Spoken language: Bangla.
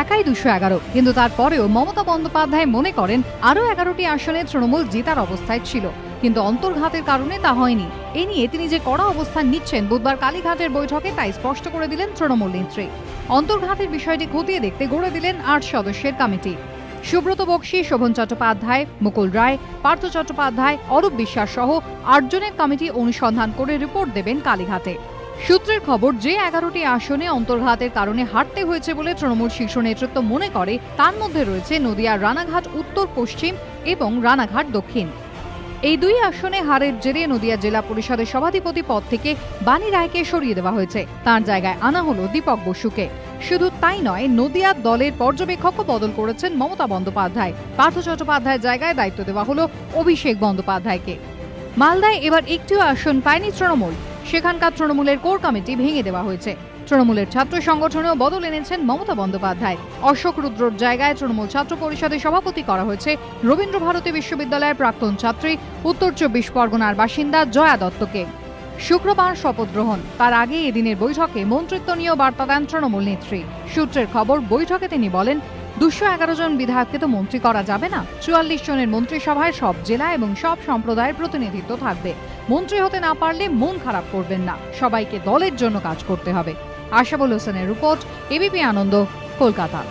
একাই 211, কিন্তু তারপরেও মমতা বন্দ্যোপাধ্যায় মনে করেন আরও 11টি আসনে তৃণমূল জেতার অবস্থায় ছিল, কিন্তু অন্তর্ঘাতের কারণে তা হয়নি। এ নিয়ে তিনি যে কড়া অবস্থান নিচ্ছেন বুধবার কালীঘাটের বৈঠকে তাই স্পষ্ট করে দিলেন তৃণমূল নেত্রী। অন্তর্ঘাতের বিষয়টি খতিয়ে দেখতে গড়ে দিলেন 8 সদস্যের কমিটি। সুব্রত বক্সী, শোভন চট্টোপাধ্যায়, মুকুল রায়, পার্থ চট্টোপাধ্যায়, অরূপ বিশ্বাস সহ 8 জনের কমিটি অনুসন্ধান করে রিপোর্ট দেবেন কালীঘাটে। সূত্রের খবর, যে 11টি আসনে অন্তর্ঘাতের কারণে হারতে হয়েছে বলে তৃণমূল শীর্ষ নেতৃত্ব মনে করে তার মধ্যে রয়েছে নদিয়ার রানাঘাট উত্তর পশ্চিম এবং রানাঘাট দক্ষিণ। এই 2 আসনে হারের জেরে নদিয়া জেলা পরিষদের সভাধিপতি পদ থেকে বাণী রায়কে সরিয়ে দেওয়া হয়েছে, তার জায়গায় আনা হলো দীপক বসুকে। শুধু তাই নয়, নদিয়ার দলের পর্যবেক্ষকও বদল করেছেন মমতা বন্দ্যোপাধ্যায়। পার্থ চট্টোপাধ্যায়ের জায়গায় দায়িত্ব দেওয়া হলো অভিষেক বন্দ্যোপাধ্যায়কে। মালদায় এবার একটিও আসন পায়নি তৃণমূল, সেখানকার তৃণমূলের কোর কমিটি ভেঙে দেওয়া হয়েছে। তৃণমূলের ছাত্র সংগঠনেও বদল এনেছেন মমতা বন্দ্যোপাধ্যায়। অশোক রুদ্রর জায়গায় তৃণমূল ছাত্র পরিষদের সভাপতি করা হয়েছে রবীন্দ্রভারতী বিশ্ববিদ্যালয়ের প্রাক্তন ছাত্রী, উত্তর 24 পরগনার বাসিন্দা জয়া দত্তকে। শুক্রবার শপথ গ্রহণ, তার আগে এদিনের বৈঠকে মন্ত্রিত্ব নিয়েও বার্তা দেন তৃণমূল নেত্রী। সূত্রের খবর, বৈঠকে তিনি বলেন 211 জন বিধায়ককে তো মন্ত্রী করা যাবে না। 44 জনের মন্ত্রিসভায় সব জেলা এবং সব সম্প্রদায়ের প্রতিনিধিত্ব থাকবে। মন্ত্রী হতে না পারলে মন খারাপ করবেন না, সবাইকে দলের জন্য কাজ করতে হবে। আশাবুল হোসেনের রিপোর্ট, এবিপি আনন্দ, কলকাতা।